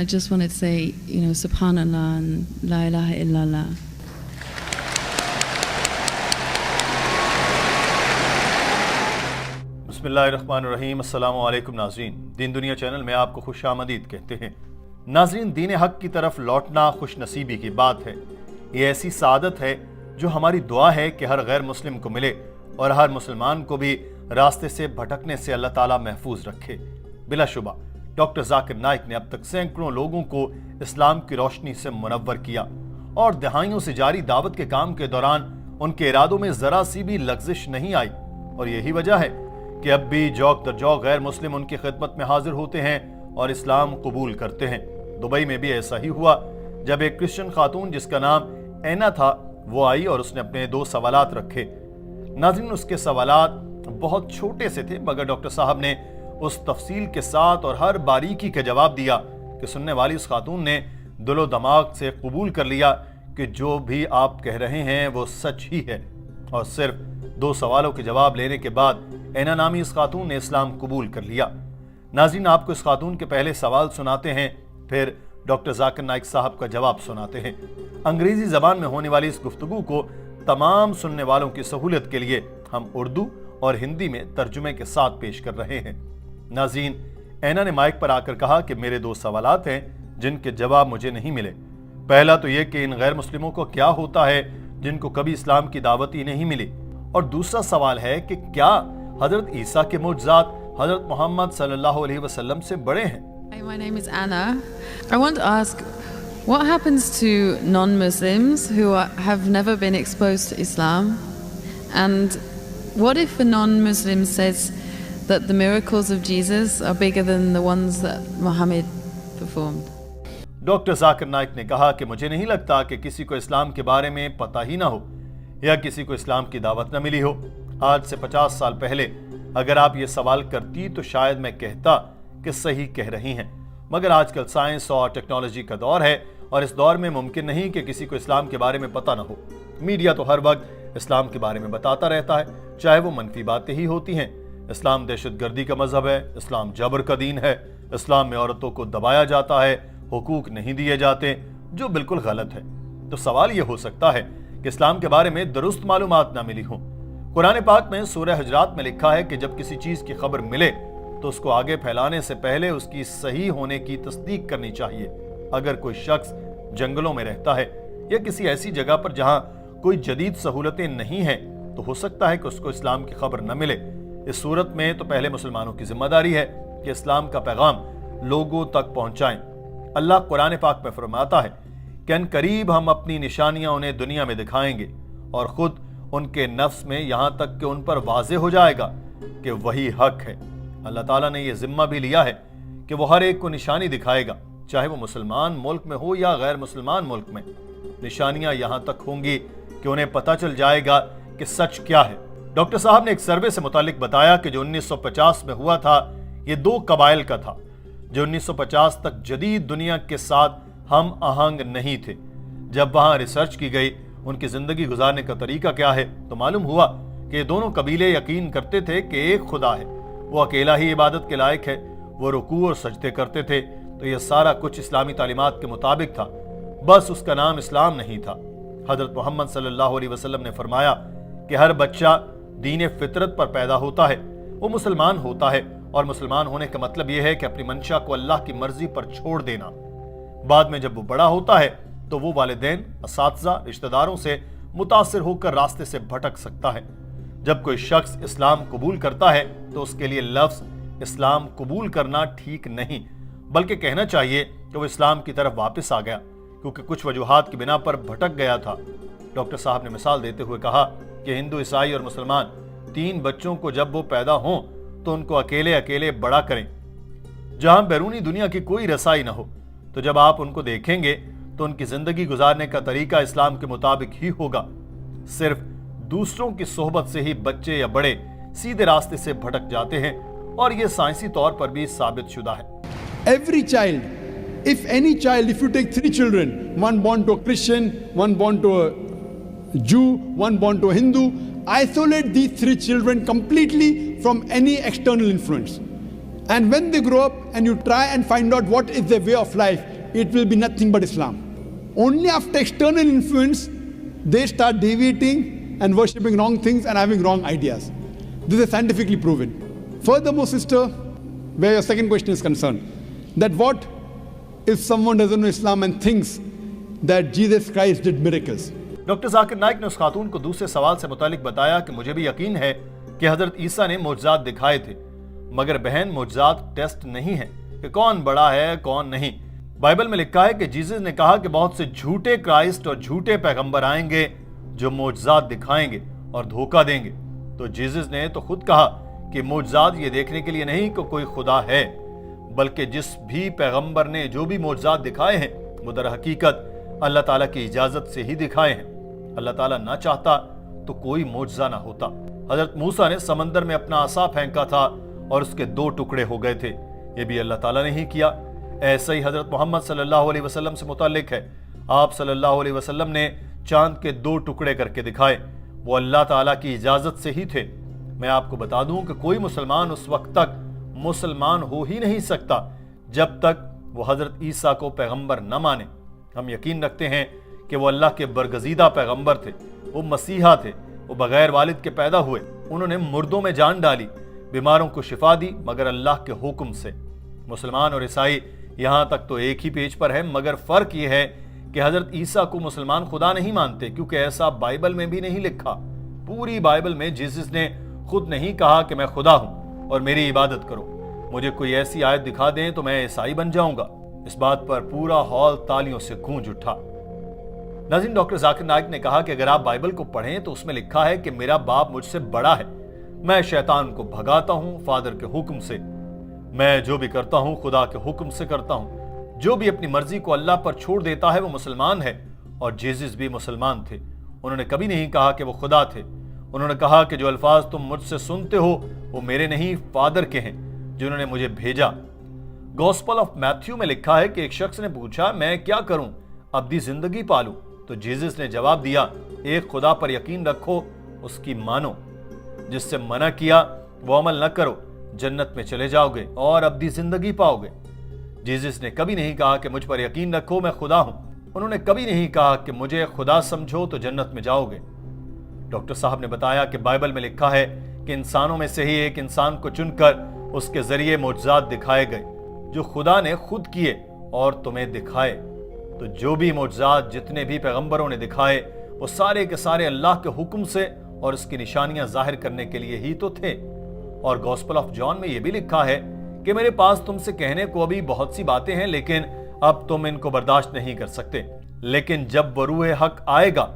I just wanted to say, Subhanallah and La ilaha illallah. بسم اللہ الرحمن الرحیم. السلام علیکم ناظرین. دین دنیا چینل میں آپ کو خوش آمدید کہتے ہیں. ناظرین، دین حق کی طرف لوٹنا خوش نصیبی کی بات ہے. یہ ایسی سعادت ہے جو ہماری دعا ہے کہ ہر غیر مسلم کو ملے اور ہر مسلمان کو بھی راستے سے بھٹکنے سے اللہ تعالیٰ محفوظ رکھے. بلا شبہ ڈاکٹر ذاکر نائک نے اب تک سینکڑوں لوگوں کو اسلام کی روشنی سے منور کیا اور دہائیوں سے جاری دعوت کے کام کے دوران ان کے ارادوں میں ذرا سی بھی لغزش نہیں آئی. اور یہی وجہ ہے کہ اب بھی جوک در جوک غیر مسلم ان کی خدمت میں حاضر ہوتے ہیں اور اسلام قبول کرتے ہیں. دبئی میں بھی ایسا ہی ہوا جب ایک کرسچن خاتون جس کا نام اینا تھا وہ آئی اور اس نے اپنے 2 سوالات رکھے. ناظرین، اس کے سوالات بہت چھوٹے سے تھے مگر ڈاکٹر صاحب نے اس تفصیل کے ساتھ اور ہر باریکی کا جواب دیا کہ سننے والی اس خاتون نے دل و دماغ سے قبول کر لیا کہ جو بھی آپ کہہ رہے ہیں وہ سچ ہی ہے. اور صرف 2 سوالوں کے جواب لینے کے بعد اینا نامی اس خاتون نے اسلام قبول کر لیا. ناظرین، آپ کو اس خاتون کے پہلے سوال سناتے ہیں، پھر ڈاکٹر ذاکر نائک صاحب کا جواب سناتے ہیں. انگریزی زبان میں ہونے والی اس گفتگو کو تمام سننے والوں کی سہولت کے لیے ہم اردو اور ہندی میں ترجمے کے ساتھ پیش کر رہے ہیں. ناظرین، اینا نے مائک پر آ کر کہا کہ میرے 2 سوالات ہیں جن کے جواب مجھے نہیں ملے. پہلا تو یہ کہ ان غیر مسلموں کو کیا ہوتا ہے جن کو کبھی اسلام کی دعوت ہی نہیں ملی، اور دوسرا سوال ہے کہ کیا حضرت عیسیٰ کے معجزات حضرت محمد صلی اللہ علیہ وسلم سے بڑے ہیں؟ Hi, my name is Anna. I want to ask, what happens to non-Muslims who have never been exposed to Islam? And what if a non-Muslim says that the miracles of Jesus are bigger than the ones that Muhammad performed? Doctor Zakir Naik نے کہا کہ مجھے نہیں لگتا کہ کسی کو اسلام کے بارے میں پتہ ہی نہ ہو یا کسی کو اسلام کی دعوت نہ ملی ہو. آج سے 50 سال پہلے اگر آپ یہ سوال کرتی تو شاید میں کہتا کہ صحیح کہہ رہی ہیں، مگر آج کل سائنس اور ٹیکنالوجی کا دور ہے اور اس دور میں ممکن نہیں کہ کسی کو اسلام کے بارے میں پتہ نہ ہو. میڈیا تو ہر وقت اسلام کے بارے میں بتاتا رہتا ہے، چاہے وہ منفی باتیں ہی ہوتی ہیں. اسلام دہشت گردی کا مذہب ہے، اسلام جبر کا دین ہے، اسلام میں عورتوں کو دبایا جاتا ہے، حقوق نہیں دیے جاتے، جو بالکل غلط ہے. تو سوال یہ ہو سکتا ہے کہ اسلام کے بارے میں درست معلومات نہ ملی ہوں. قرآن پاک میں سورہ حجرات میں لکھا ہے کہ جب کسی چیز کی خبر ملے تو اس کو آگے پھیلانے سے پہلے اس کی صحیح ہونے کی تصدیق کرنی چاہیے. اگر کوئی شخص جنگلوں میں رہتا ہے یا کسی ایسی جگہ پر جہاں کوئی جدید سہولتیں نہیں ہیں تو ہو سکتا ہے کہ اس کو اسلام کی خبر نہ ملے. اس صورت میں تو پہلے مسلمانوں کی ذمہ داری ہے کہ اسلام کا پیغام لوگوں تک پہنچائیں. اللہ قرآن پاک میں فرماتا ہے کہ ان قریب ہم اپنی نشانیاں انہیں دنیا میں دکھائیں گے اور خود ان کے نفس میں یہاں تک کہ ان پر واضح ہو جائے گا کہ وہی حق ہے. اللہ تعالیٰ نے یہ ذمہ بھی لیا ہے کہ وہ ہر ایک کو نشانی دکھائے گا، چاہے وہ مسلمان ملک میں ہو یا غیر مسلمان ملک میں. نشانیاں یہاں تک ہوں گی کہ انہیں پتہ چل جائے گا کہ سچ کیا ہے. ڈاکٹر صاحب نے ایک سروے سے متعلق بتایا کہ جو 1950 میں ہوا تھا یہ 2 قبائل کا تھا جو 1950 تک جدید دنیا کے ساتھ ہم آہنگ نہیں تھے. جب وہاں ریسرچ کی گئی ان کی زندگی گزارنے کا طریقہ کیا ہے تو معلوم ہوا کہ یہ دونوں قبیلے یقین کرتے تھے کہ ایک خدا ہے، وہ اکیلا ہی عبادت کے لائق ہے، وہ رکوع اور سجدے کرتے تھے. تو یہ سارا کچھ اسلامی تعلیمات کے مطابق تھا، بس اس کا نام اسلام نہیں تھا. حضرت محمد صلی اللہ علیہ وسلم نے فرمایا کہ ہر بچہ دین فطرت پر پیدا ہوتا ہے، وہ مسلمان ہوتا ہے، اور مسلمان ہونے کا مطلب یہ ہے کہ اپنی منشا کو اللہ کی مرضی پر چھوڑ دینا. بعد میں جب وہ بڑا ہوتا ہے تو وہ والدین، اساتذہ، رشتہ داروں سے متاثر ہو کر راستے سے بھٹک سکتا ہے. جب کوئی شخص اسلام قبول کرتا ہے تو اس کے لیے لفظ اسلام قبول کرنا ٹھیک نہیں، بلکہ کہنا چاہیے کہ وہ اسلام کی طرف واپس آ گیا کیونکہ کچھ وجوہات کی بنا پر بھٹک گیا تھا. ڈاکٹر صاحب نے مثال دیتے ہوئے کہا کہ ہندو، عیسائی اور مسلمان 3 بچوں کو جب وہ پیدا ہوں تو ان کو اکیلے اکیلے بڑا کریں جہاں بیرونی دنیا کی کوئی رسائی نہ ہو. تو جب آپ ان کو دیکھیں گے تو ان کی زندگی گزارنے کا طریقہ اسلام کے مطابق ہی ہوگا. صرف دوسروں کی صحبت سے ہی بچے یا بڑے سیدھے راستے سے بھٹک جاتے ہیں اور یہ سائنسی طور پر بھی ثابت شدہ ہے. Every child, if any child, if you take 3 children, one born to a Christian, one born to a Jew, one born to a Hindu, isolate these 3 children completely from any external influence. And when they grow up and you try and find out what is their way of life, it will be nothing but Islam. Only after external influence, they start deviating and worshipping wrong things and having wrong ideas. This is scientifically proven. Furthermore, sister, where your second question is concerned, that what if someone doesn't know Islam and thinks that Jesus Christ did miracles? Doctor Zakir Naik نے اس خاتون کو دوسرے سوال سے متعلق بتایا کہ مجھے بھی یقین ہے کہ حضرت عیسیٰ نے معجزات دکھائے تھے، مگر بہن معجزات ٹیسٹ نہیں ہے کہ کون بڑا ہے کون نہیں۔ بائبل میں لکھا ہے کہ جیزس نے کہا کہ بہت سے جھوٹے کرائسٹ اور جھوٹے پیغمبر آئیں گے جو معجزات دکھائیں گے اور دھوکہ دیں گے۔ تو جیزس نے تو خود کہا کہ معجزات یہ دیکھنے کے لیے نہیں کہ کوئی خدا ہے، بلکہ جس بھی پیغمبر نے جو بھی معجزات دکھائے ہیں وہ در حقیقت اللہ تعالیٰ کی اجازت سے ہی دکھائے ہیں۔ اللہ تعالیٰ نہ چاہتا تو کوئی معجزہ نہ ہوتا۔ حضرت موسیٰ نے سمندر میں اپنا عصا پھینکا تھا اور اس کے 2 ٹکڑے ہو گئے تھے، یہ بھی اللہ تعالیٰ نے ہی کیا۔ ایسا ہی حضرت محمد صلی اللہ علیہ وسلم سے متعلق ہے، آپ صلی اللہ علیہ وسلم نے چاند کے 2 ٹکڑے کر کے دکھائے، وہ اللہ تعالیٰ کی اجازت سے ہی تھے۔ میں آپ کو بتا دوں کہ کوئی مسلمان اس وقت تک مسلمان ہو ہی نہیں سکتا جب تک وہ حضرت عیسیٰ کو پیغمبر نہ مانے۔ ہم یقین رکھتے ہیں کہ وہ اللہ کے برگزیدہ پیغمبر تھے، وہ مسیحا تھے، وہ بغیر والد کے پیدا ہوئے، انہوں نے مردوں میں جان ڈالی، بیماروں کو شفا دی مگر اللہ کے حکم سے۔ مسلمان اور عیسائی یہاں تک تو ایک ہی پیج پر ہیں، مگر فرق یہ ہے کہ حضرت عیسیٰ کو مسلمان خدا نہیں مانتے، کیونکہ ایسا بائبل میں بھی نہیں لکھا۔ پوری بائبل میں جیسس نے خود نہیں کہا کہ میں خدا ہوں اور میری عبادت کرو۔ مجھے کوئی ایسی آیت دکھا دیں تو میں عیسائی بن جاؤں گا۔ اس بات پر پورا ہال تالیوں سے گونج اٹھا۔ ناظرین، ڈاکٹر ذاکر نائک نے کہا کہ اگر آپ بائبل کو پڑھیں تو اس میں لکھا ہے کہ میرا باپ مجھ سے بڑا ہے، میں شیطان کو بھگاتا ہوں فادر کے حکم سے، میں جو بھی کرتا ہوں خدا کے حکم سے کرتا ہوں۔ جو بھی اپنی مرضی کو اللہ پر چھوڑ دیتا ہے وہ مسلمان ہے، اور جیزس بھی مسلمان تھے۔ انہوں نے کبھی نہیں کہا کہ وہ خدا تھے۔ انہوں نے کہا کہ جو الفاظ تم مجھ سے سنتے ہو وہ میرے نہیں، فادر کے ہیں جنہوں نے مجھے بھیجا۔ گوسپل آف میتھیو میں لکھا ہے کہ ایک شخص نے پوچھا میں کیا کروں ابدی زندگی پالوں؟ تو جیزس نے جواب دیا ایک خدا پر یقین رکھو، اس کی مانو، جس سے منع کیا وہ عمل نہ کرو، جنت میں چلے جاؤ گے اور ابدی زندگی پاؤ گے۔ جیزس نے کبھی نہیں کہا کہ مجھ پر یقین رکھو میں خدا ہوں، انہوں نے کبھی نہیں کہا کہ مجھے خدا سمجھو تو جنت میں جاؤ گے۔ ڈاکٹر صاحب نے بتایا کہ بائبل میں لکھا ہے کہ انسانوں میں سے ہی ایک انسان کو چن کر اس کے ذریعے معجزات دکھائے گئے جو خدا نے خود کیے اور تمہیں دکھائے۔ تو جو بھی معجزات جتنے بھی پیغمبروں نے دکھائے وہ سارے کے سارے اللہ کے حکم سے اور اس کی نشانیاں ظاہر کرنے کے لیے ہی تو تھے۔ اور گوسپل آف جان میں یہ بھی لکھا ہے کہ میرے پاس تم سے کہنے کو ابھی بہت سی باتیں ہیں لیکن اب تم ان کو برداشت نہیں کر سکتے، لیکن جب وہ روح حق آئے گا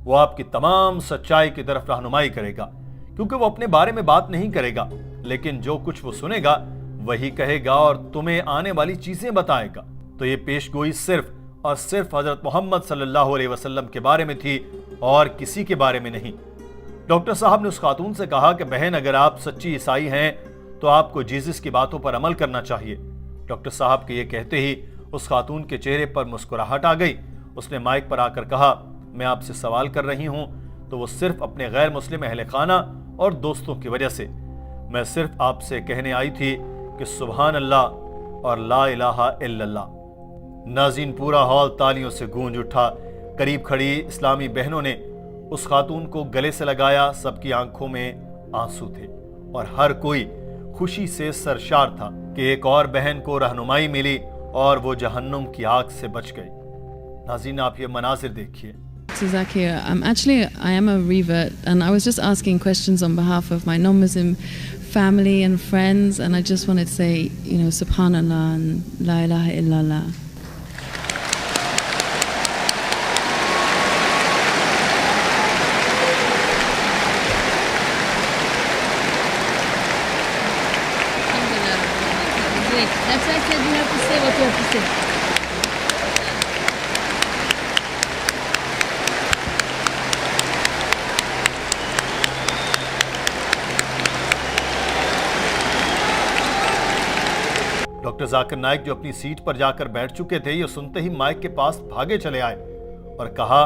وہ آپ کی تمام سچائی کی طرف رہنمائی کرے گا، کیونکہ وہ اپنے بارے میں بات نہیں کرے گا لیکن جو کچھ وہ سنے گا وہی کہے گا اور تمہیں آنے والی چیزیں بتائے گا۔ تو یہ پیش گوئی صرف اور صرف حضرت محمد صلی اللہ علیہ وسلم کے بارے میں تھی اور کسی کے بارے میں نہیں۔ ڈاکٹر صاحب نے اس خاتون سے کہا کہ بہن اگر آپ سچی عیسائی ہیں تو آپ کو جیزس کی باتوں پر عمل کرنا چاہیے۔ ڈاکٹر صاحب کے یہ کہتے ہی اس خاتون کے چہرے پر مسکراہٹ آ گئی۔ اس نے مائک پر آ کر کہا میں آپ سے سوال کر رہی ہوں تو وہ صرف اپنے غیر مسلم اہل خانہ اور دوستوں کی وجہ سے۔ میں صرف آپ سے کہنے آئی تھی کہ سبحان اللہ اور لا الہ الا اللہ۔ ناظرین، پورا ہال تالیوں سے گونج اٹھا۔ قریب کھڑی اسلامی بہنوں نے اس خاتون کو گلے سے لگایا، سب کی آنکھوں میں آنسو تھے اور ہر کوئی خوشی سے سرشار تھا کہ ایک اور بہن کو رہنمائی ملی اور وہ جہنم کی آگ سے بچ گئی۔ ناظرین، آپ یہ مناظر دیکھیے۔ So Zakir, I am a revert, and I was just asking questions on behalf of my non-Muslim family and friends, and I just wanted to say, Subhanallah and La ilaha illallah. That's why I said you have to say what you have to say. Doctor Zakir Naik جو اپنی set پر جا کر بیٹھ چکے تھے یہ سنتے ہی mic کے پاس بھاگے چلے آئے اور کہا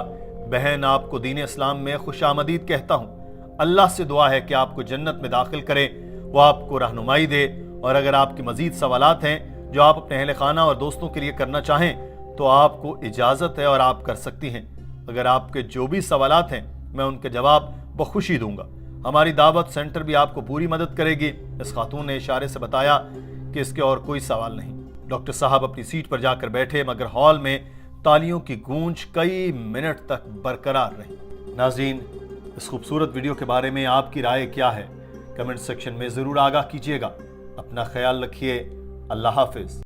بہن آپ کو دین اسلام میں خوش آمدید کہتا ہوں۔ اللہ سے دعا ہے کہ آپ کو جنت میں داخل کرے، وہ آپ کو رہنمائی دے اور اگر آپ کے مزید سوالات ہیں جو آپ اپنے اہل خانہ اور دوستوں کے لیے کرنا چاہیں تو آپ کو اجازت ہے اور آپ کر سکتی ہیں۔ اگر آپ کے جو بھی سوالات ہیں میں ان کے جواب بخوشی دوں گا۔ ہماری دعوت سینٹر بھی آپ کو پوری مدد کرے گی۔ اس خاتون نے اشارے سے بتایا کہ اس کے اور کوئی سوال نہیں۔ ڈاکٹر صاحب اپنی سیٹ پر جا کر بیٹھے مگر ہال میں تالیوں کی گونج کئی منٹ تک برقرار رہی۔ ناظرین، اس خوبصورت ویڈیو کے بارے میں آپ کی رائے کیا ہے؟ کمنٹ سیکشن میں ضرور آگاہ کیجیے گا۔ اپنا خیال رکھیے۔ اللہ حافظ۔